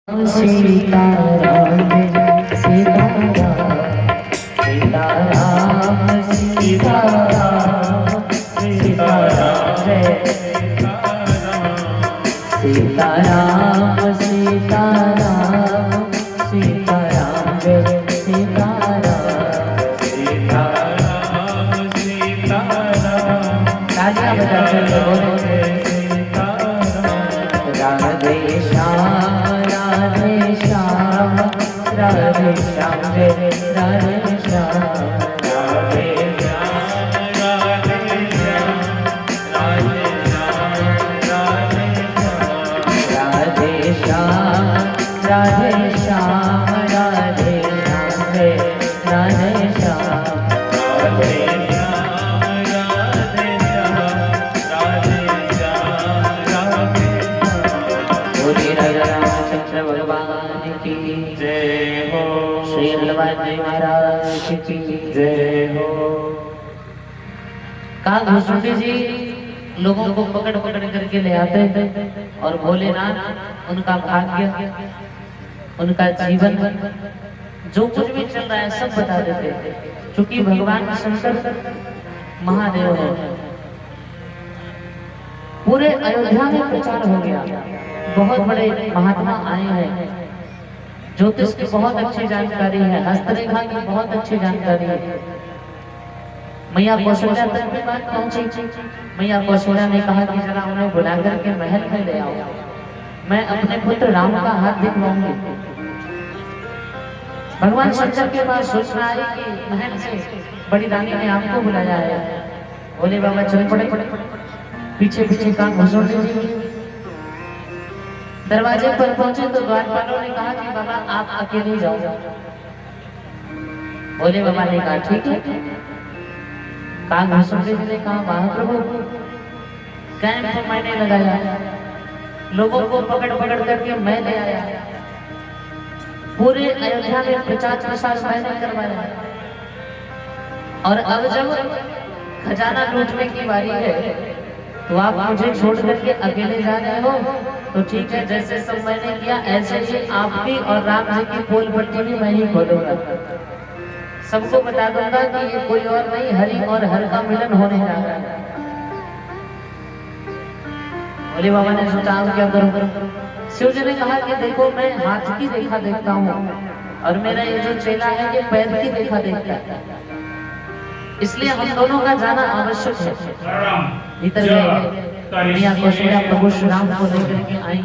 सीताराम सीताराम सीताराम सीताराम सीताराम जय सीताराम सीताराम सीताराम जय सीताराम सीताराम सीताराम तालियां बजाते हुए बोले राधे श्याम राधे श्याम राधे श्याम जय राधे श्याम राधे श्याम राधे श्याम राधे श्याम राधे श्याम राधे श्याम जय राधे श्याम राधे जय हो श्री हनुमान जी महाराज की जय हो। कहा घुसुंडी जी लोगों को पकड़ पकड़ करके ले आते और भोलेनाथ उनका भाग्य उनका जीवन जो कुछ भी चल रहा है सब बता देते। क्योंकि भगवान शंकर महादेव है। पूरे अयोध्या में प्रचार हो गया। बहुत बड़े महात्मा आए हैं। ज्योतिष की बहुत अच्छी जानकारी है। हस्तरेखा की बहुत अच्छी जानकारी है। मैया कौशल्या तक भी बात पहुंची। मैया कौशल्या ने कहा कि जरा उन्हें बुला करके महल में ले आओ, मैं अपने पुत्र राम का हाथ दिखवाऊंगी। भगवान शंकर के पास सूचना आई कि महल से बड़ी रानी ने आपको बुलाया है। बोले बाबा चल पड़े। पीछे पीछे काम घुसुंडी जी दरवाजे पर पहुंचे तो द्वारपालों ने कहा कि बाबा आप अकेले जाओ। बोले बाबा ने कहा ठीक है। कहा घुसुंडी जी ने कहा महाप्रभु कैंप मैंने लगाया, लोगों को पकड़ पकड़ करके मैं ले आया, पूरे अयोध्या में प्रचार प्रसार मैंने करवाया, और अब जब खजाना लूटने की बारी है तो आप मुझे छोड़ करके अकेले जा रहे हो। तो ठीक है, जैसे सब मैंने किया ऐसे ही आपकी और राम जी की पोल पट्टी भी मैं ही खोलूंगा। सबको बता दूंगा कि ये कोई और नहीं हरि और हर का मिलन होने जा रहा है। बोले बाबा ने सोचा अब क्या करूं। शिव जी ने कहा कि देखो मैं हाथ की रेखा देखता हूँ और मेरा ये जो चेला है ये पैर की रेखा देखता है, इसलिए हम दोनों का जाना आवश्यक है। भीतर गए मैया कौशल्या प्रभु श्री राम को लेकर के आई।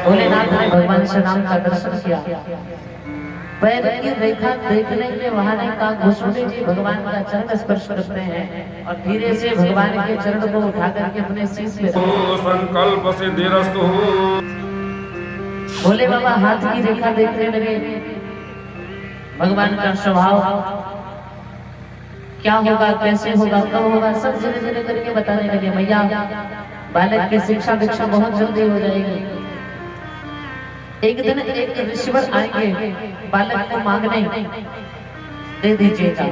भोलेनाथ ने भगवान श्री राम का दर्शन किया। पैर की रेखा देखने के बहाने का घुसुंडी जी भगवान का चरण स्पर्श करते हैं और धीरे से भगवान के चरण को उठा करके अपने शीश पे संकल्प सिद्धिरस्तु। भोले बाबा हाथ की रेखा देखने लगे। भगवान का स्वभाव क्या होगा, कैसे होगा, कब होगा, सब धीरे धीरे करके बताने लगे। मैया बालक की शिक्षा दीक्षा बहुत जल्दी हो जाएगी। एक दिन एक ऋषिवर आएंगे बालक को मांगने, दे दीजिएगा।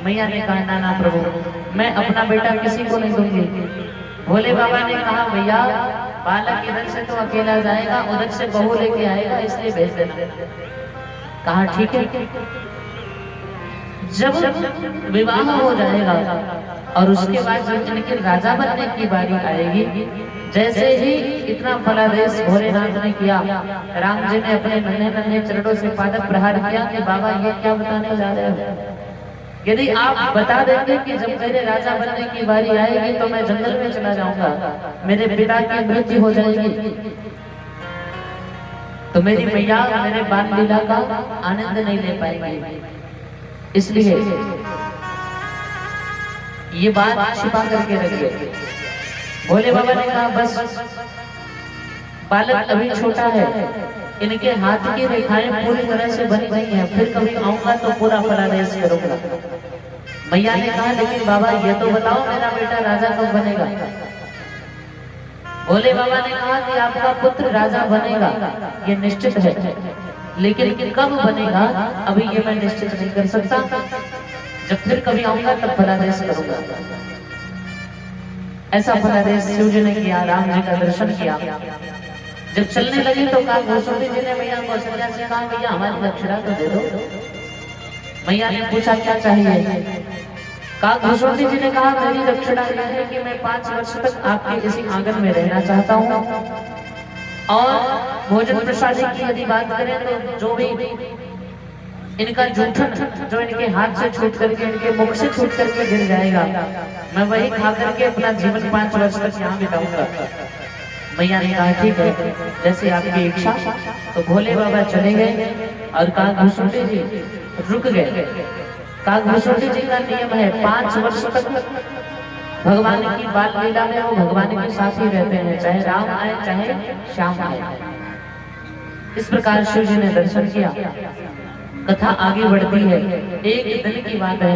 मैया ने कहा ना ना प्रभु मैं अपना बेटा किसी को नहीं दूंगी। भोले बाबा ने कहा भैया बालक इधर से तो अकेला जाएगा, उधर से बहू लेके आएगा, इसलिए भेज देना। कहा ठीक है। जब विवाह हो जाएगा और उसके बाद जब इनके राजा बनने की बारी आएगी, जैसे ही इतना फलादेश भोलेनाथ ने किया, राम जी ने अपने नन्हे नन्हे चरणों से पादक प्रहार किया कि बाबा ये क्या बताने जा रहे हो। यदि आप बता देंगे कि जब मेरे राजा बनने की बारी आएगी तो मैं जंगल में चला जाऊंगा, मेरे पिता की मृत्यु हो जाएगी, तो मेरी मैया मेरे बाल लीला का आनंद नहीं ले पाएंगी। इसलिए ये बात छिपा करके रखिए। भोले बाबा ने कहा बस बालक अभी छोटा है, इनके हाथ की रेखाएं पूरी तरह से बनी नहीं है, फिर कभी आऊंगा तो पूरा फलादेश करूंगा। मैया ने कहा लेकिन बाबा ये तो बताओ मेरा बेटा राजा कब बनेगा। भोले बाबा ने कहा कि आपका पुत्र राजा बनेगा ये निश्चित है, लेकिन कब बनेगा अभी ये मैं निश्चित नहीं कर सकता। जब फिर कभी आऊंगा तब फलादेश करूंगा। ऐसा फलादेश शिव जी ने किया, राम जी का दर्शन किया। जब चलने लगे तो कहा घोषोटी जी ने मैया कौशल्या से कहा भैया हमारी दक्षिणा तो दे दो। मैया ने पूछा क्या चाहिए? कहा घोषोटी जी ने कहा मेरी दक्षिणा यह है कि मैं 5 वर्ष तक आपके इसी आंगन में रहना चाहता हूँ और भोजन प्रसाद की यदि बात करें तो जो भी इनका जूठन जो इनके हाथ से छूट करके इनके मुख से छूट करके गिर जाएगा मैं वही खा करके अपना जीवन 5 वर्ष तक यहाँ बिताऊंगा। मैया ने कहा ठीक है जैसे आपकी इच्छा। तो भोले बाबा चले गए और कहा घोषोटी जी रुक गए। कहा घोषोटी जी का नियम है 5 वर्ष तक भगवान की बाल लीला में वो भगवान के साथ ही रहते हैं, चाहे राम आए चाहे श्याम आए। इस प्रकार शिव जी ने दर्शन किया। कथा आगे बढ़ती है। एक दिन की बात है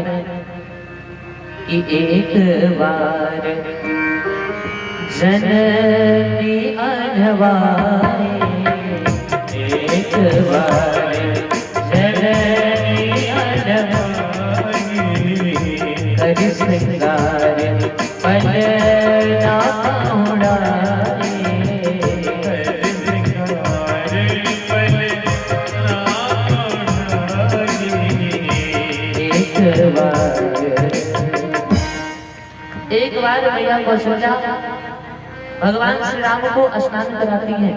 कि एक बार जननी अनवाए, एक बार जननी अनवाए कर श्रृंगार पलना उड़ाए, एक बार मैया कौशल्या भगवान श्री राम को स्नान कराती हैं,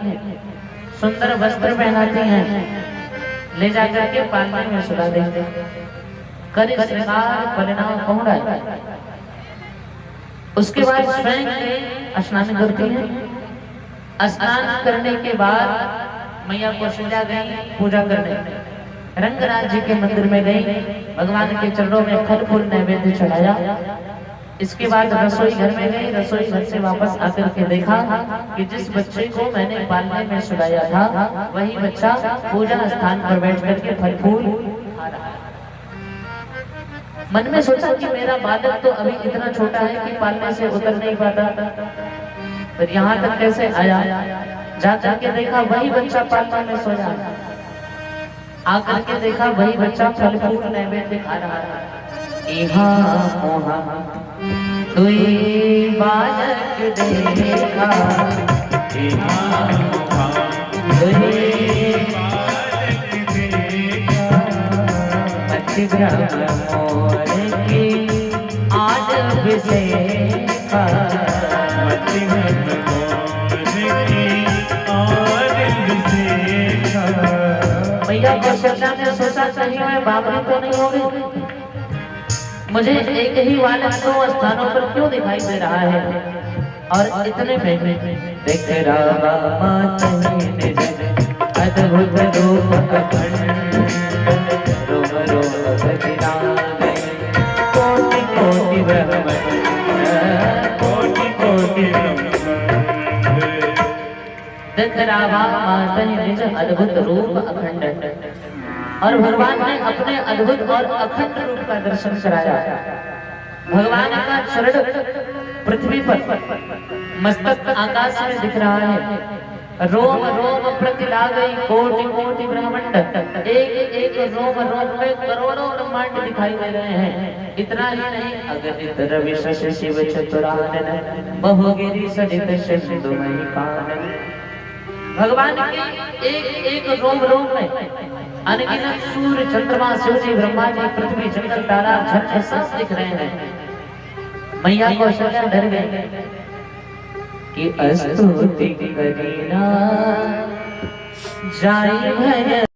सुंदर वस्त्र पहनाती हैं, ले जाकर के पालने में सुला देते हैं, कर श्रृंगार परिणाम पहुंचाए। उसके बाद स्वयं स्नान करती हैं। स्नान करने के बाद मैया कौशल्या गई पूजा करने। रंगराज जी के मंदिर में गई, भगवान के चरणों में फल फूल नैवेद्य चढ़ाया। इसके बाद रसोई घर में गई। रसोई घर से वापस आकर के देखा कि जिस बच्चे को मैंने पालने में सुलाया था वही बच्चा पूजा स्थान पर बैठ करके फल फूल खा रहा है। मन में सोचा कि मेरा बालक तो अभी इतना छोटा है कि पालने से उतर नहीं पाता, फिर यहाँ तक कैसे आया? जा करके देखा वही बच्चा पालने में सोया। आकर के देखा वही बच्चा फल फूल नैवेद्य खा रहा है। तुई बालक देखा मोर की आज विषेखा भैया कौशल्या ने सोचा कहीं मैं बाबरी तो नहीं होगी, मुझे एक ही बालक 2 स्थानों पर क्यों दिखाई दे रहा है? और इतने में देख रामा अद्भुत रूप अखंड रोम रोम बजरागे कोटि कोटि ब्रह्मांड कोटि कोटि देख रामा निज अद्भुत रूप अखंड। और भगवान ने अपने अद्भुत और अखंड रूप का दर्शन कराया। भगवान का चरण पृथ्वी पर, मस्तक आकाश में दिख रहा है। रोम रोम प्रतिला गई कोटि कोटि ब्रह्मांड, एक एक रोम रोम में करोड़ों ब्रह्मांड दिखाई दे रहे हैं। इतना ही नहीं अगणित रवि शशि शिव चतुरानन बहुगिरि सहित सिंधुमयि कानन। भगवान के एक एक रोम रोम में अनगिनत सूर्य चंद्रमा शिव जी ब्रह्मा जी पृथ्वी जंगल तारा झरने सब दिख रहे हैं। मैया कौशल्या डर गई कि स्तुति करीना जाई भय